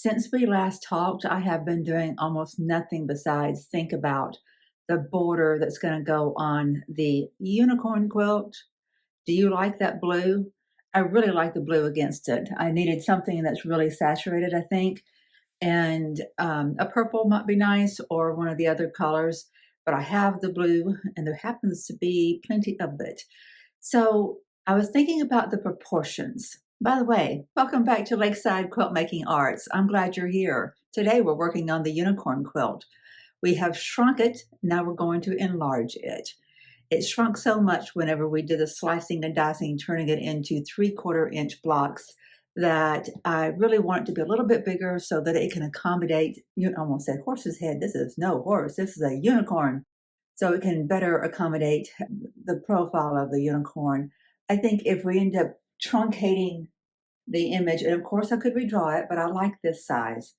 Since we last talked, I have been doing almost nothing besides think about the border that's going to go on the unicorn quilt. Do you like that blue? I really like the blue against it. I needed something that's really saturated, I think, and a purple might be nice or one of the other colors, but I have the blue and there happens to be plenty of it. So I was thinking about the proportions. By the way, welcome back to Lakeside Quilt Making Arts. I'm glad you're here. Today we're working on the unicorn quilt. We have shrunk it, now we're going to enlarge it. It shrunk so much whenever we did the slicing and dicing, turning it into 3/4 inch blocks, that I really want it to be a little bit bigger so that it can accommodate, you almost said horse's head. This is no horse, this is a unicorn. So it can better accommodate the profile of the unicorn. I think if we end up truncating the image, and of course I could redraw it, but I like this size.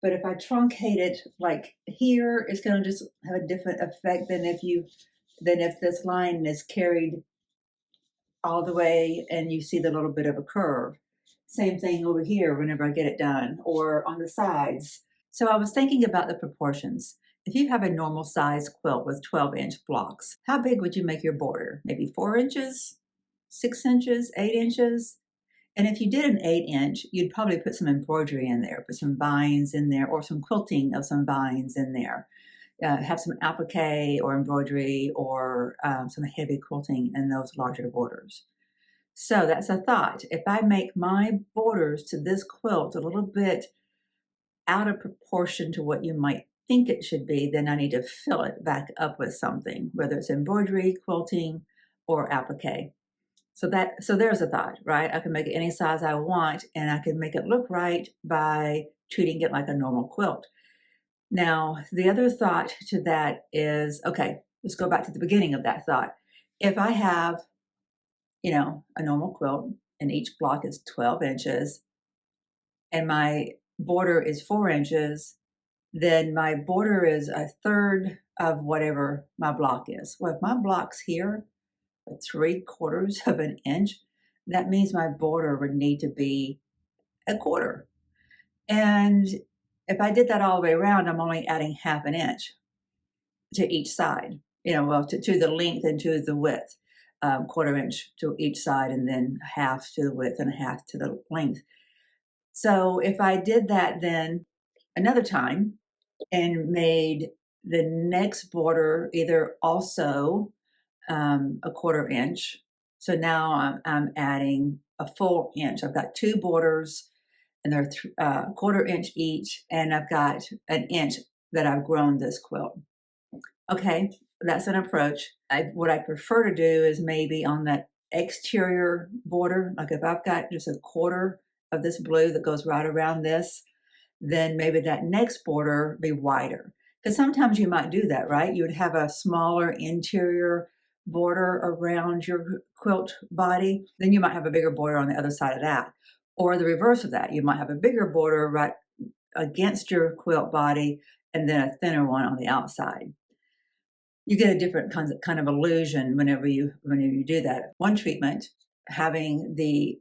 But if I truncate it like here, it's going to just have a different effect than if this line is carried all the way and you see the little bit of a curve. Same thing over here whenever I get it done, or on the sides. So I was thinking about the proportions. If you have a normal size quilt with 12-inch blocks, how big would you make your border? Maybe 4 inches, 6 inches, 8 inches? And if you did an 8-inch, you'd probably put some embroidery in there, put some vines in there, or some quilting of some vines in there. Have some applique or embroidery or some heavy quilting in those larger borders. So that's a thought. If I make my borders to this quilt a little bit out of proportion to what you might think it should be, then I need to fill it back up with something, whether it's embroidery, quilting, or applique. So there's a thought, right? I can make it any size I want, and I can make it look right by treating it like a normal quilt. Now, the other thought to that is, okay, let's go back to the beginning of that thought. If I have, a normal quilt and each block is 12 inches and my border is 4 inches, then my border is a third of whatever my block is. Well, if my block's here at 3/4 of an inch, that means my border would need to be a quarter. And if I did that all the way around, I'm only adding 1/2 an inch to each side, to the length and to the width, 1/4 inch to each side, and then 1/2 to the width and 1/2 to the length. So if I did that then another time and made the next border either also 1/4 inch, so now I'm adding a full inch. I've got 2 borders and they're 1/4 inch each, and I've got an inch that I've grown this quilt. Okay, that's an approach. What I prefer to do is maybe on that exterior border, like if I've got just 1/4 of this blue that goes right around this, then maybe that next border be wider. Because sometimes you might do that, right? You would have a smaller interior border around your quilt body, then you might have a bigger border on the other side of that. Or the reverse of that, you might have a bigger border right against your quilt body and then a thinner one on the outside. You get a different kind of illusion whenever you do that. One treatment, having the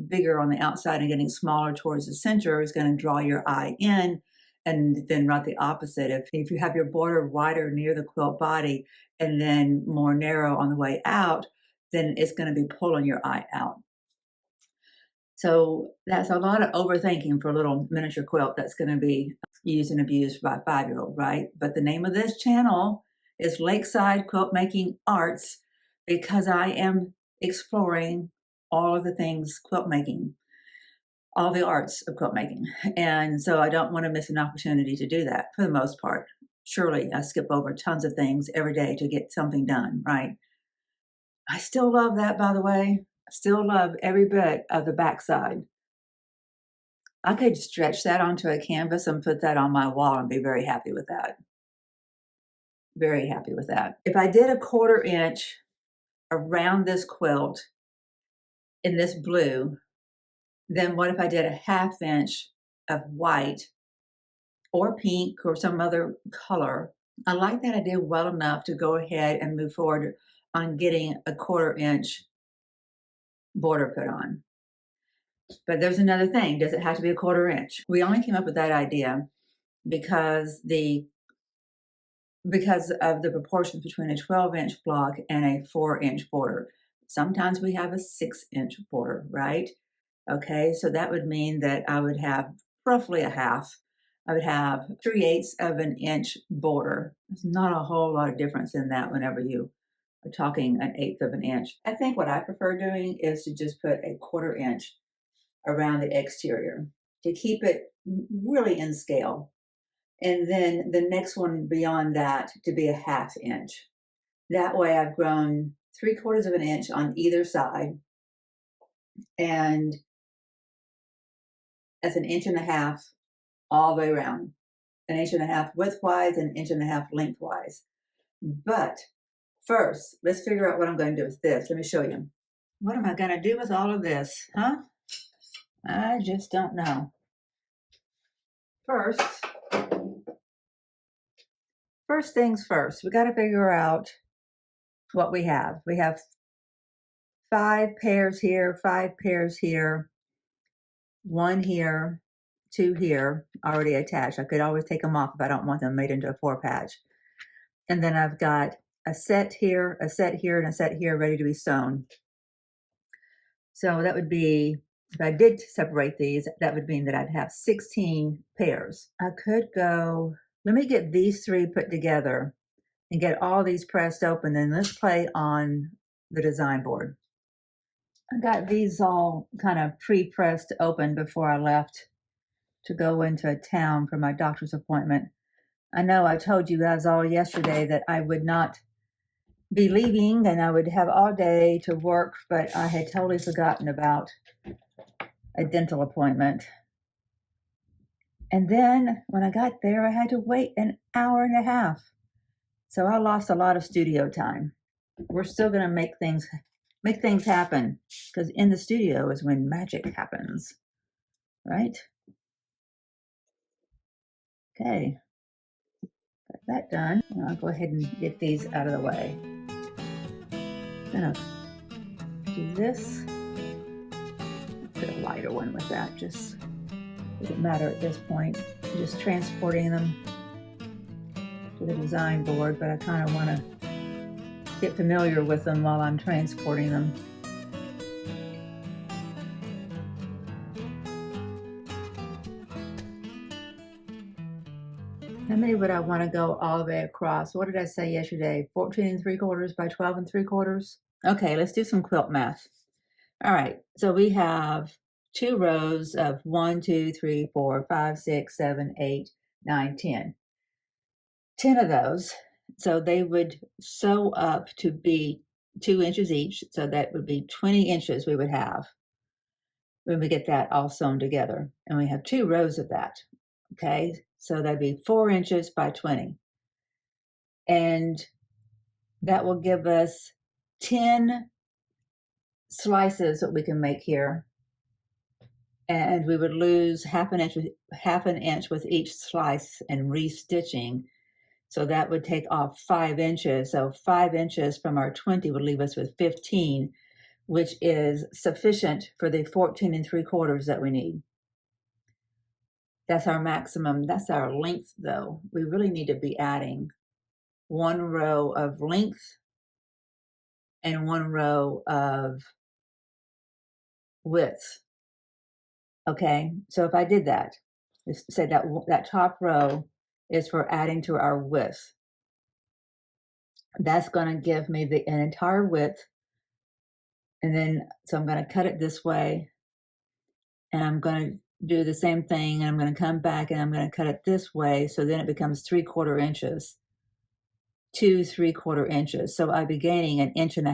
bigger on the outside and getting smaller towards the center, is going to draw your eye in, and then right the opposite. If you have your border wider near the quilt body and then more narrow on the way out, then it's going to be pulling your eye out. So that's a lot of overthinking for a little miniature quilt that's going to be used and abused by a 5-year-old, right? But the name of this channel is Lakeside Quilt Making Arts, because I am exploring all of the things quilt making, all the arts of quilt making. And so I don't want to miss an opportunity to do that for the most part. Surely I skip over tons of things every day to get something done, right? I still love that, by the way. I still love every bit of the backside. I could stretch that onto a canvas and put that on my wall and be very happy with that. Very happy with that. If I did a 1/4 inch around this quilt in this blue, then what if I did a 1/2 inch of white or pink or some other color? I like that idea well enough to go ahead and move forward on getting a 1/4 inch border put on. But there's another thing. Does it have to be a 1/4 inch? We only came up with that idea because of the proportions between a 12-inch block and a 4-inch border. Sometimes we have a 6-inch border, right? Okay, so that would mean that I would have roughly a half. I would have 3/8 of an inch border. There's not a whole lot of difference in that whenever you are talking an eighth of an inch. I think what I prefer doing is to just put a 1/4 inch around the exterior to keep it really in scale. And then the next one beyond that to be a 1/2 inch. That way I've grown 3/4 of an inch on either side, and that's 1.5 inches all the way around. 1.5 inches widthwise and 1.5 inches lengthwise. But first, let's figure out what I'm going to do with this. Let me show you. What am I going to do with all of this, huh? I just don't know. First things first, we got to figure out what we have. We have 5 pairs here, 5 pairs here, 1 here, 2 here, already attached. I could always take them off if I don't want them made into a 4-patch. And then I've got a set here, and a set here ready to be sewn. So that would be, if I did separate these, that would mean that I'd have 16 pairs. I could go, let me get these 3 put together and get all these pressed open, then let's play on the design board. I got these all kind of pre-pressed open before I left to go into town for my doctor's appointment. I know I told you guys all yesterday that I would not be leaving and I would have all day to work, but I had totally forgotten about a dental appointment. And then when I got there, I had to wait an hour and a half. So I lost a lot of studio time. We're still going to make things happen, because in the studio is when magic happens, right? Okay, got that done. I'll go ahead and get these out of the way. I'm gonna do this. Put a lighter one with that. Just doesn't matter at this point. I'm just transporting them to the design board, but I kind of want to get familiar with them while I'm transporting them. How many would I want to go all the way across? What did I say yesterday? 14 3/4 by 12 3/4? Okay, let's do some quilt math. All right, so we have 2 rows of 1, 2, 3, 4, 5, 6, 7, 8, 9, 10. 10 of those. So they would sew up to be 2 inches each. So that would be 20 inches we would have when we get that all sewn together. And we have 2 rows of that. Okay, so that'd be 4 inches by 20. And that will give us 10 slices that we can make here. And we would lose half an inch with each slice and restitching. So that would take off 5 inches. So 5 inches from our 20 would leave us with 15, which is sufficient for the 14 3/4 that we need. That's our maximum. That's our length, though. We really need to be adding 1 row of length and 1 row of width. Okay, so if I did that, let's say that top row is for adding to our width. That's going to give me an entire width. And then, so I'm going to cut it this way. And I'm going to do the same thing. And I'm going to come back and I'm going to cut it this way. So then it becomes 3/4 inches to 3/4 inches. So I'd be gaining 1.5 inches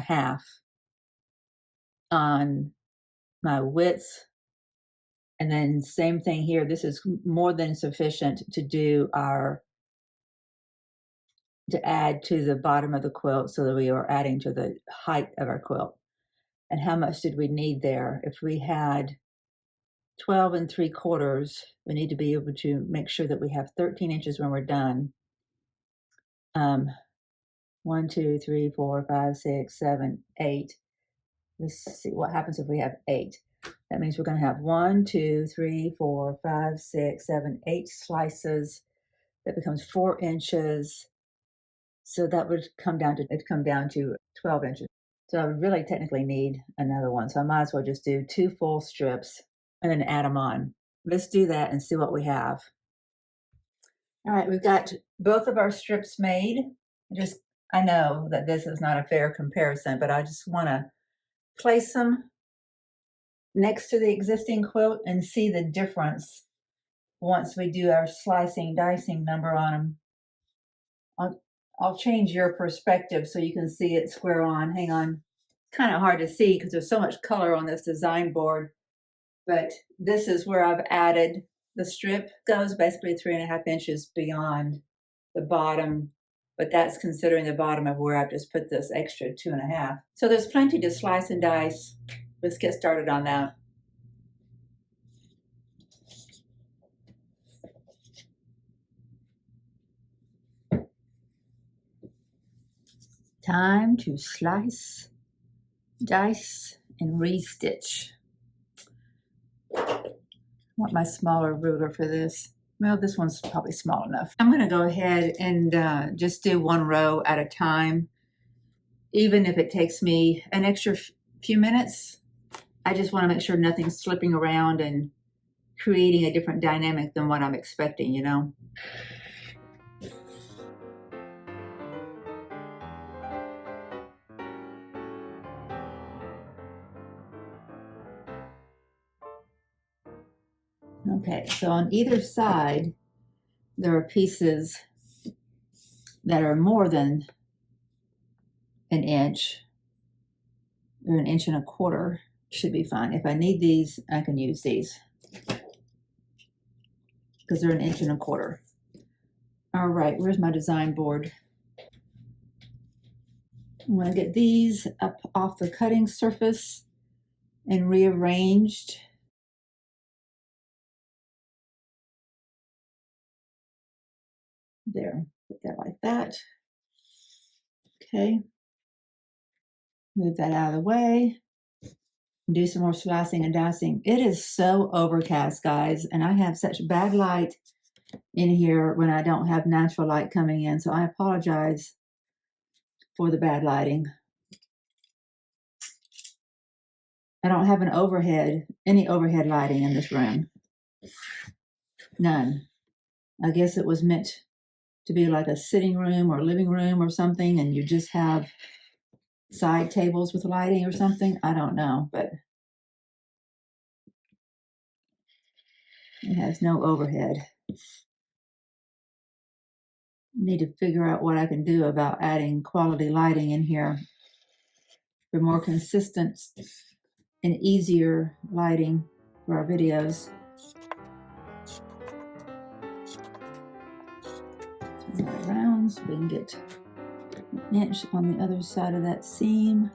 on my width. And then same thing here. This is more than sufficient to do to add to the bottom of the quilt, so that we are adding to the height of our quilt. And how much did we need there? If we had 12 3/4, we need to be able to make sure that we have 13 inches when we're done. 1, 2, 3, 4, 5, 6, 7, 8. Let's see what happens if we have 8. That means we're going to have 1, 2, 3, 4, 5, 6, 7, 8 slices. That becomes 4 inches. So that would come down to 12 inches. So I would really technically need another one. So I might as well just do 2 full strips and then add them on. Let's do that and see what we have. All right, we've got both of our strips made. I know that this is not a fair comparison, but I just want to place them next to the existing quilt and see the difference once we do our slicing, dicing number on them. I'll change your perspective so you can see it square on. Hang on. It's kind of hard to see because there's so much color on this design board, but this is where I've added the strip. Goes basically 3.5 inches beyond the bottom, but that's considering the bottom of where I've just put this extra 2.5. So there's plenty to slice and dice. Let's get started on that. Time to slice, dice, and restitch. I want my smaller ruler for this. Well, this one's probably small enough. I'm going to go ahead and just do 1 row at a time. Even if it takes me an extra few minutes, I just want to make sure nothing's slipping around and creating a different dynamic than what I'm expecting, you know? Okay, so on either side, there are pieces that are more than an inch. They're 1.25 inches. Should be fine. If I need these, I can use these because they're 1.25 inches. All right, where's my design board? I'm going to get these up off the cutting surface and rearranged. There, put that like that. Okay. Move that out of the way. Do some more slicing and dicing. It is so overcast, guys, and I have such bad light in here when I don't have natural light coming in, so I apologize for the bad lighting. I don't have any overhead lighting in this room. None. I guess it was meant to be like a sitting room or living room or something, and you just have side tables with lighting or something. I don't know, but it has no overhead. Need to figure out what I can do about adding quality lighting in here for more consistent and easier lighting for our videos. Turn that around so we can get 1 inch on the other side of that seam.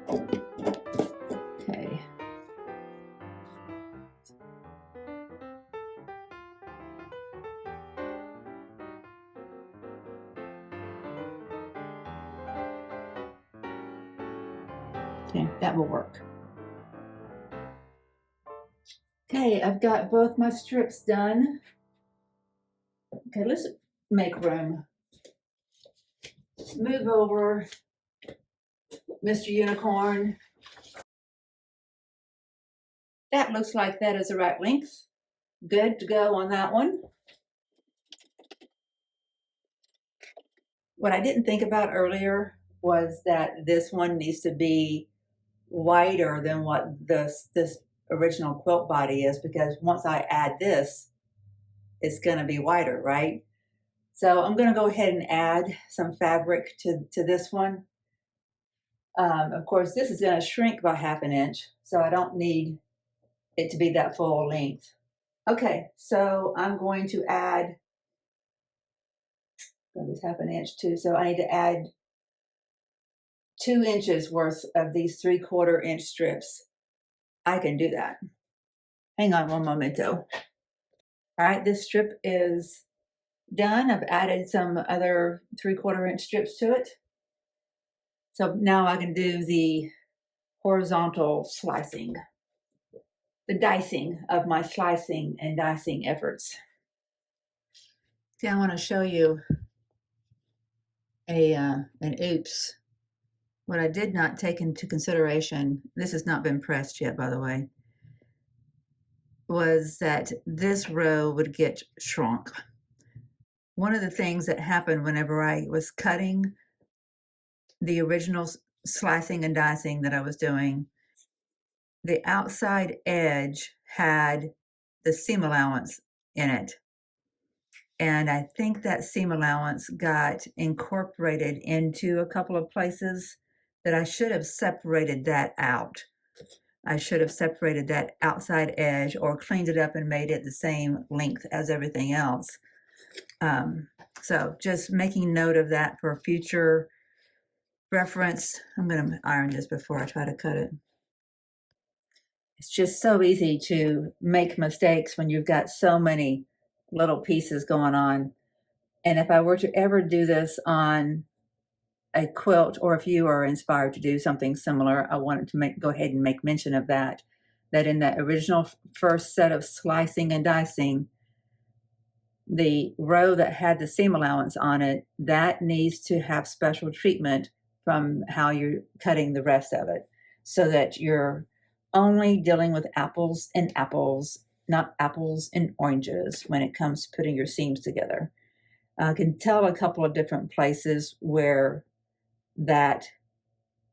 Okay. Okay, that will work. Okay, I've got both my strips done. Okay, let's make room. Move over, Mr. Unicorn. That looks like that is the right length. Good to go on that one. What I didn't think about earlier was that this one needs to be wider than what this original quilt body is, because once I add this, it's going to be wider, right? So I'm going to go ahead and add some fabric to this one. Of course, this is going to shrink by 1/2 inch, so I don't need it to be that full length. Okay, so I'm going to add, this 1/2 inch too, so I need to add 2 inches worth of these 3/4 inch strips. I can do that. Hang on one momento. All right, this strip is done. I've added some other 3/4 inch strips to it. So now I can do the horizontal slicing, the dicing of my slicing and dicing efforts. See, I want to show you an oops. What I did not take into consideration, this has not been pressed yet, by the way, was that this row would get shrunk. One of the things that happened whenever I was cutting the original slicing and dicing that I was doing, the outside edge had the seam allowance in it. And I think that seam allowance got incorporated into a couple of places that I should have separated that out. I should have separated that outside edge or cleaned it up and made it the same length as everything else. So just making note of that for future reference. I'm going to iron this before I try to cut it. It's just so easy to make mistakes when you've got so many little pieces going on. And if I were to ever do this on a quilt, or if you are inspired to do something similar, I wanted to go ahead and make mention of that in that original first set of slicing and dicing, the row that had the seam allowance on it, that needs to have special treatment from how you're cutting the rest of it, so that you're only dealing with apples and apples, not apples and oranges when it comes to putting your seams together. I can tell a couple of different places where that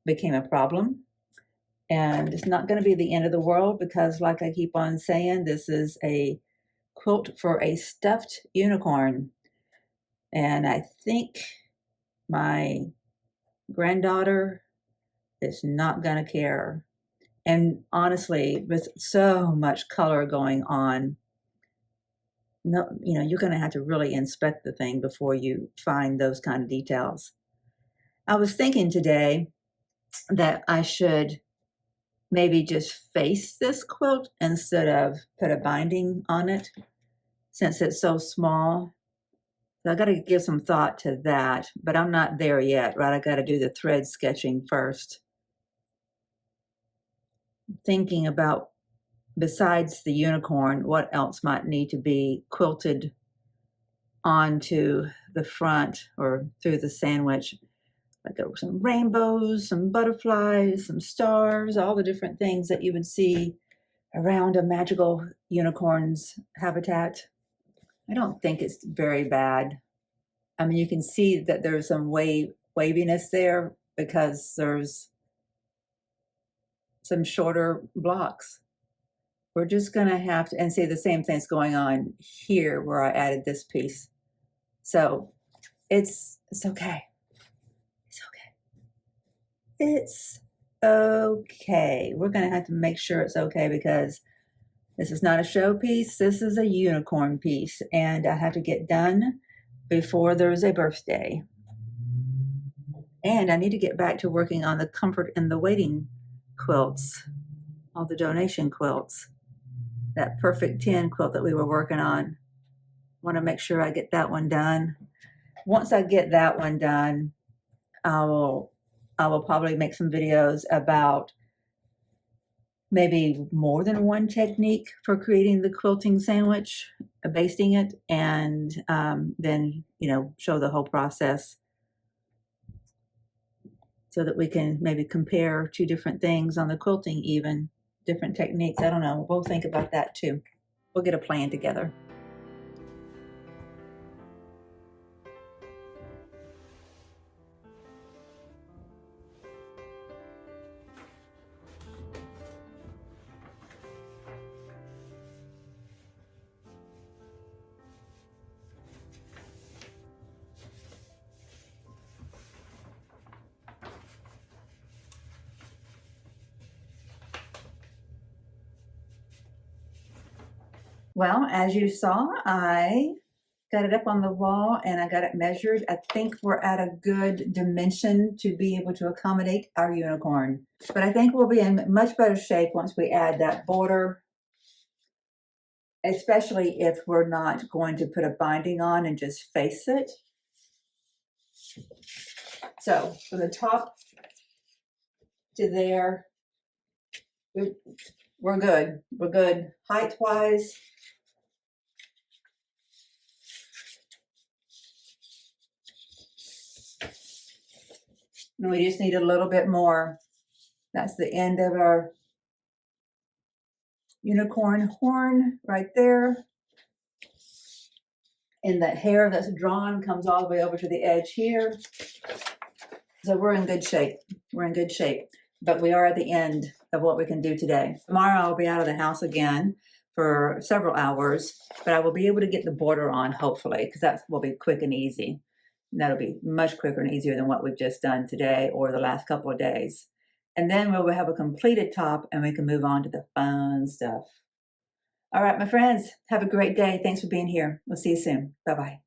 became a problem. And it's not going to be the end of the world because, like I keep on saying, this is a quilt for a stuffed unicorn. And I think my granddaughter is not going to care. And honestly, with so much color going on, no, you're going to have to really inspect the thing before you find those kind of details. I was thinking today that I should maybe just face this quilt instead of put a binding on it, since it's so small. So I got to give some thought to that, but I'm not there yet, right? I got to do the thread sketching first. Thinking about, besides the unicorn, what else might need to be quilted onto the front or through the sandwich. Like some rainbows, some butterflies, some stars, all the different things that you would see around a magical unicorn's habitat. I don't think it's very bad. I mean, you can see that there's some waviness there because there's some shorter blocks. We're just going to have to, and see the same thing's going on here where I added this piece. So it's okay. It's okay. It's okay. We're going to have to make sure it's okay because this is not a show piece. This is a unicorn piece, and I have to get done before there's a birthday. And I need to get back to working on the comfort in the waiting quilts, all the donation quilts. That perfect 10 quilt that we were working on. Want to make sure I get that one done. Once I get that one done, I will probably make some videos about maybe more than one technique for creating the quilting sandwich, basting it, and then show the whole process so that we can maybe compare two different things on the quilting, even different techniques. I don't know. We'll think about that too. We'll get a plan together. Well, as you saw, I got it up on the wall and I got it measured. I think we're at a good dimension to be able to accommodate our unicorn. But I think we'll be in much better shape once we add that border especially if we're not going to put a binding on and just face it. So from the top to there, we're good. We're good height-wise. And we just need a little bit more. That's the end of our unicorn horn right there. And the hair that's drawn comes all the way over to the edge here. So we're in good shape. We're in good shape. But we are at the end of what we can do today. Tomorrow I'll be out of the house again for several hours, but I will be able to get the border on, hopefully, because that will be quick and easy. And that'll be much quicker and easier than what we've just done today or the last couple of days. And then we'll have a completed top and we can move on to the fun stuff. All right, my friends, have a great day. Thanks for being here. We'll see you soon. Bye-bye.